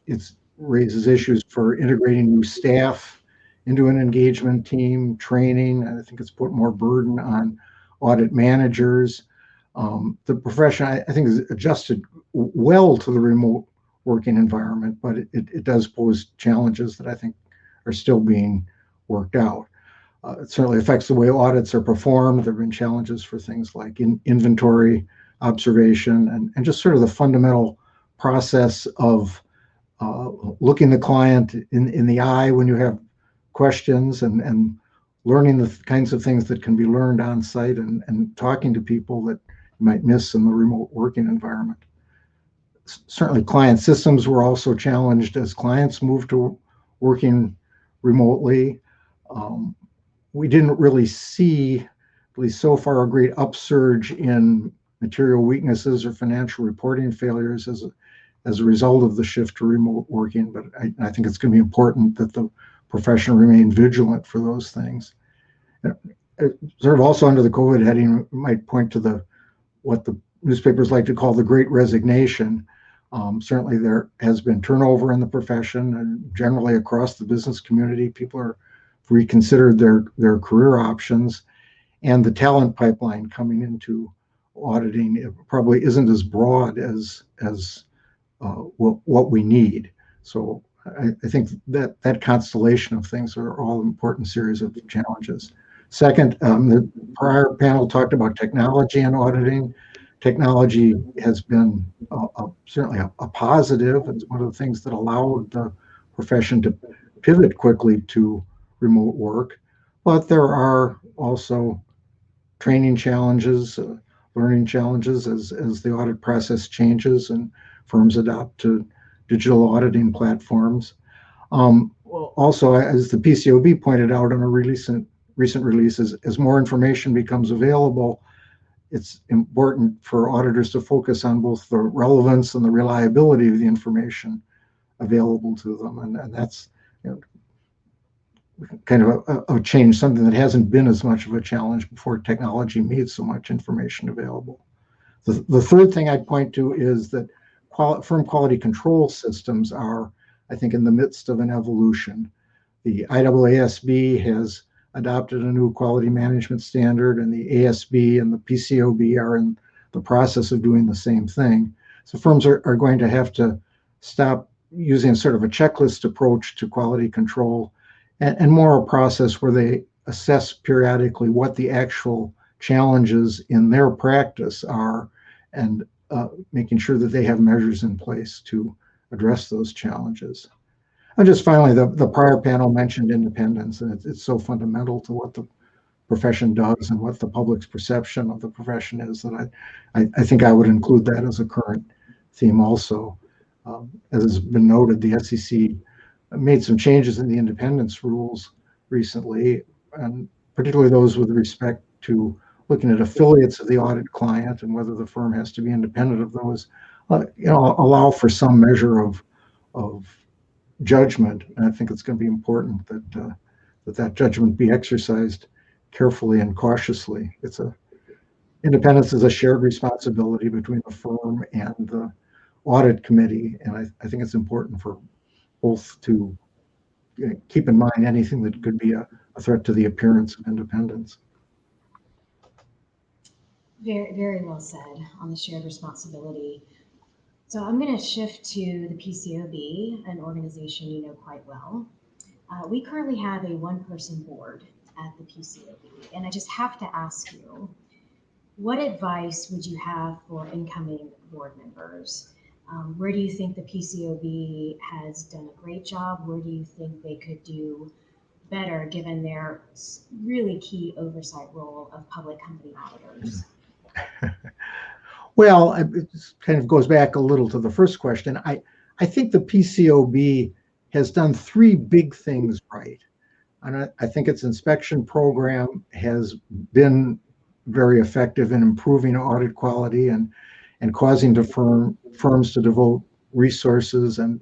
It raises issues for integrating new staff into an engagement team, training. I think it's put more burden on audit managers. The profession, I think, is adjusted well to the remote working environment, but it does pose challenges that I think are still being worked out. It certainly affects the way audits are performed. There have been challenges for things like inventory observation and just sort of the fundamental process of looking the client in the eye when you have questions and learning the kinds of things that can be learned on site and talking to people that you might miss in the remote working environment. Certainly client systems were also challenged as clients moved to working remotely. We didn't really see, at least so far, a great upsurge in material weaknesses or financial reporting failures as a result of the shift to remote working, but I think it's going to be important that the profession remain vigilant for those things. sort of also under the COVID heading, might point to what the newspapers like to call the Great Resignation. Certainly there has been turnover in the profession, and generally across the business community, people are reconsidered their career options, and the talent pipeline coming into auditing, it probably isn't as broad as what we need. So I think that constellation of things are all important series of challenges. Second, the prior panel talked about technology and auditing. Technology has been certainly a positive. It's one of the things that allowed the profession to pivot quickly to remote work. But there are also training challenges, learning challenges as the audit process changes and firms adopt to digital auditing platforms. Also, as the PCAOB pointed out in a recent release, as more information becomes available, it's important for auditors to focus on both the relevance and the reliability of the information available to them. And that's kind of a change, something that hasn't been as much of a challenge before technology made so much information available. The third thing I'd point to is that firm quality control systems are, I think, in the midst of an evolution. The IAASB has adopted a new quality management standard, and the ASB and the PCAOB are in the process of doing the same thing. So firms are going to have to stop using sort of a checklist approach to quality control and more a process where they assess periodically what the actual challenges in their practice are, and making sure that they have measures in place to address those challenges. And just finally, the prior panel mentioned independence, and it's so fundamental to what the profession does and what the public's perception of the profession is that I think I would include that as a current theme also. As has been noted, the SEC made some changes in the independence rules recently, and particularly those with respect to looking at affiliates of the audit client and whether the firm has to be independent of those, allow for some measure of judgment. And I think it's going to be important that judgment be exercised carefully and cautiously. Independence is a shared responsibility between the firm and the audit committee, and I think it's important for both to keep in mind anything that could be a threat to the appearance of independence. Very, very well said on the shared responsibility. So I'm going to shift to the PCAOB, an organization you know quite well. We currently have a one-person board at the PCAOB, and I just have to ask you, what advice would you have for incoming board members? Where do you think the PCAOB has done a great job? Where do you think they could do better given their really key oversight role of public company auditors? Well, it kind of goes back a little to the first question. I think the PCAOB has done three big things right. And I think its inspection program has been very effective in improving audit quality and causing firms to devote resources and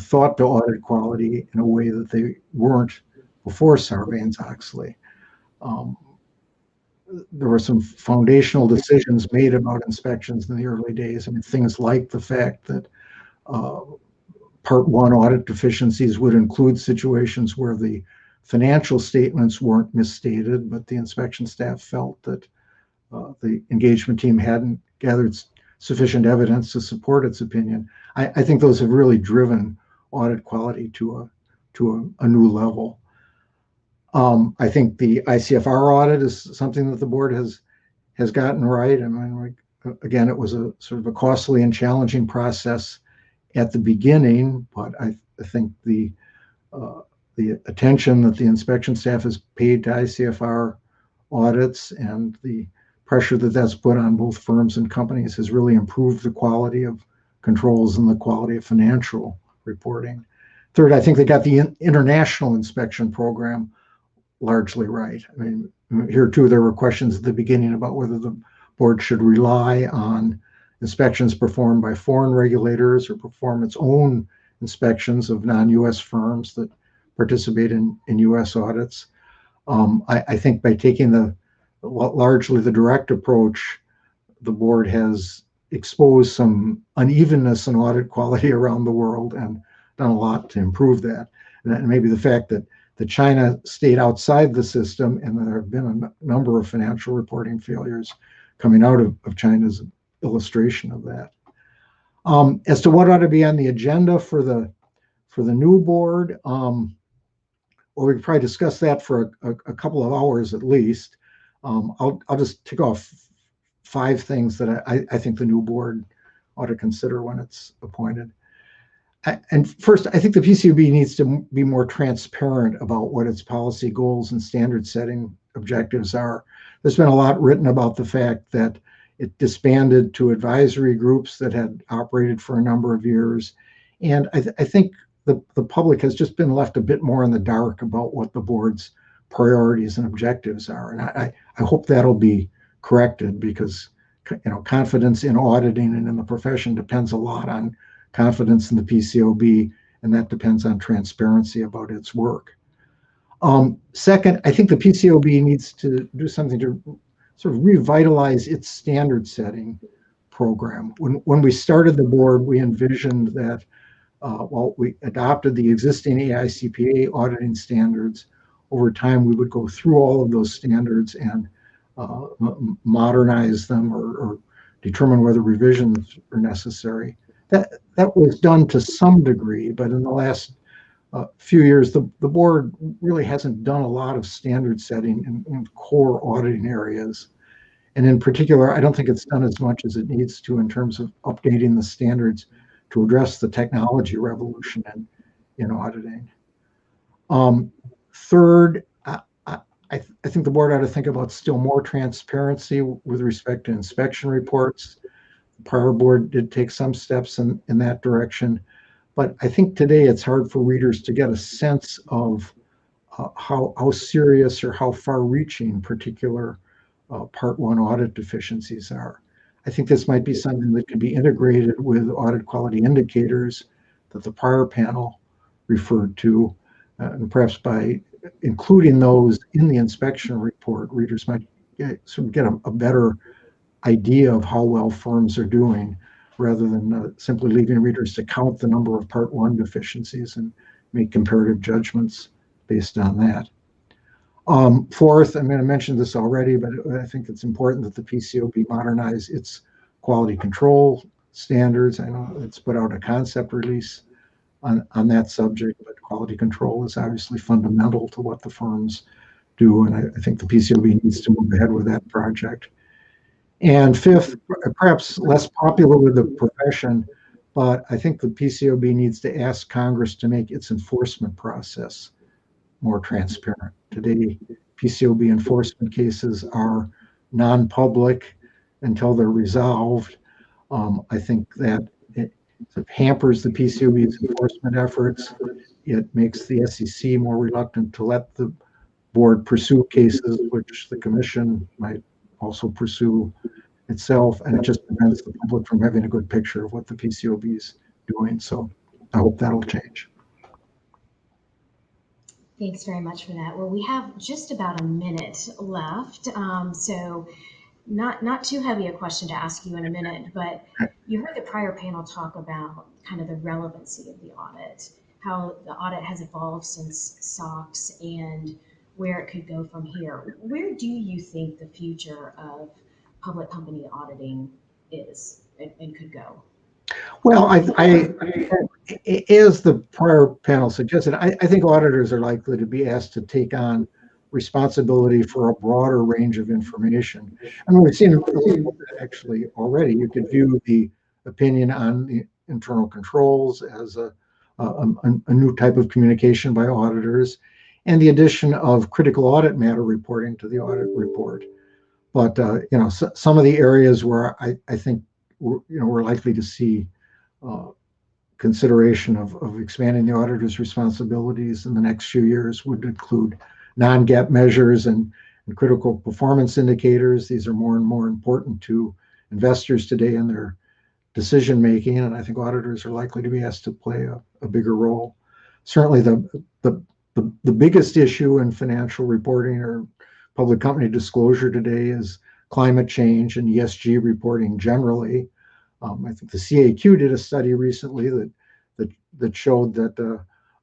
thought to audit quality in a way that they weren't before Sarbanes-Oxley. There were some foundational decisions made about inspections in the early days. I mean, things like the fact that Part 1 audit deficiencies would include situations where the financial statements weren't misstated, but the inspection staff felt that the engagement team hadn't gathered sufficient evidence to support its opinion. I think those have really driven audit quality to a new level. I think the ICFR audit is something that the board has gotten right. I mean, again, it was a sort of a costly and challenging process at the beginning, but I think the attention that the inspection staff has paid to ICFR audits and the pressure that that's put on both firms and companies has really improved the quality of controls and the quality of financial reporting. Third, I think they got the international inspection program largely right. I mean, here too, there were questions at the beginning about whether the board should rely on inspections performed by foreign regulators or perform its own inspections of non-US firms that participate in US audits. I think by taking largely the direct approach, the board has exposed some unevenness in audit quality around the world and done a lot to improve that. And maybe the fact that China stayed outside the system and there have been a number of financial reporting failures coming out of China's illustration of that. As to what ought to be on the agenda for the new board, well, we could probably discuss that for a couple of hours at least. I'll just tick off 5 things that I think the new board ought to consider when it's appointed. And first, I think the PCAOB needs to be more transparent about what its policy goals and standard setting objectives are. There's been a lot written about the fact that it disbanded 2 advisory groups that had operated for a number of years. And I think the public has just been left a bit more in the dark about what the board's priorities and objectives are. And I hope that'll be corrected, because confidence in auditing and in the profession depends a lot on confidence in the PCAOB, and that depends on transparency about its work. Second, I think the PCAOB needs to do something to sort of revitalize its standard setting program. When we started the board, we envisioned that while we adopted the existing AICPA auditing standards, over time we would go through all of those standards and modernize them or determine whether revisions are necessary. That was done to some degree, but in the last few years, the board really hasn't done a lot of standard setting in core auditing areas. And in particular, I don't think it's done as much as it needs to in terms of updating the standards to address the technology revolution in auditing. Third, I think the board ought to think about still more transparency with respect to inspection reports. The prior board did take some steps in that direction, but I think today it's hard for readers to get a sense of how serious or how far-reaching particular Part 1 audit deficiencies are. I think this might be something that could be integrated with audit quality indicators that the prior panel referred to, and perhaps by including those in the inspection report, readers might get a better idea of how well firms are doing, rather than simply leaving readers to count the number of Part 1 deficiencies and make comparative judgments based on that. Fourth, I'm going to mention this already, but I think it's important that the PCAOB modernize its quality control standards. I know it's put out a concept release on that subject, but quality control is obviously fundamental to what the firms do, and I think the PCAOB needs to move ahead with that project. And fifth, perhaps less popular with the profession, but I think the PCAOB needs to ask Congress to make its enforcement process more transparent. Today, PCAOB enforcement cases are non-public until they're resolved. I think that it hampers the PCAOB's enforcement efforts. It makes the SEC more reluctant to let the board pursue cases which the commission might also pursue itself, and it just prevents the public from having a good picture of what the PCAOB is doing. So I hope that'll change. Thanks very much for that. Well, we have just about a minute left, so not too heavy a question to ask you in a minute, but you heard the prior panel talk about kind of the relevancy of the audit, how the audit has evolved since SOX and where it could go from here. Where do you think the future of public company auditing is and could go? Well, as the prior panel suggested, I think auditors are likely to be asked to take on responsibility for a broader range of information. I mean, we've seen actually already. You could view the opinion on the internal controls as a new type of communication by auditors, and the addition of critical audit matter reporting to the audit report. But some of the areas where I think we're likely to see consideration of expanding the auditor's responsibilities in the next few years would include non-GAAP measures and critical performance indicators. These are more and more important to investors today in their decision making, and I think auditors are likely to be asked to play a bigger role. Certainly, the the biggest issue in financial reporting or public company disclosure today is climate change and ESG reporting generally. I think the CAQ did a study recently that showed that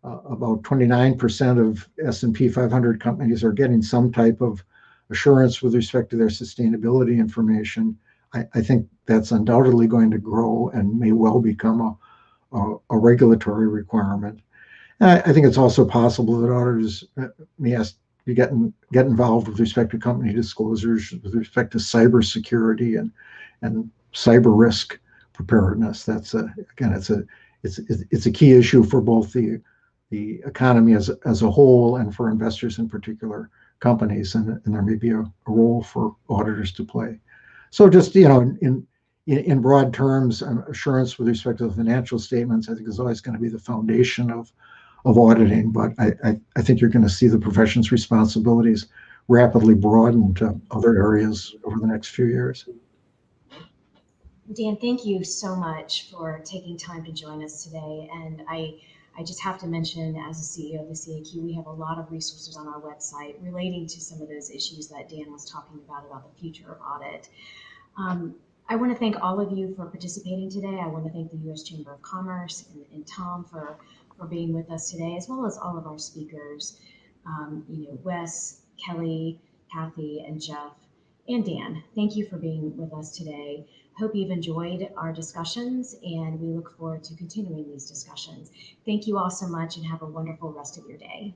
about 29% of S&P 500 companies are getting some type of assurance with respect to their sustainability information. I think that's undoubtedly going to grow and may well become a regulatory requirement. I think it's also possible that auditors may get involved with respect to company disclosures, with respect to cybersecurity and cyber risk preparedness. That's it's a key issue for both the economy as a whole and for investors in particular companies, and there may be a role for auditors to play. So just in broad terms, assurance with respect to the financial statements, I think, is always going to be the foundation of auditing, but I think you're going to see the profession's responsibilities rapidly broaden to other areas over the next few years. Dan, thank you so much for taking time to join us today. And I just have to mention, as a CEO of the CAQ, we have a lot of resources on our website relating to some of those issues that Dan was talking about the future of audit. I want to thank all of you for participating today. I want to thank the U.S. Chamber of Commerce and Tom for being with us today, as well as all of our speakers, Wes, Kelly, Kathy, and Jeff, and Dan. Thank you for being with us today. Hope you've enjoyed our discussions, and we look forward to continuing these discussions. Thank you all so much, and have a wonderful rest of your day.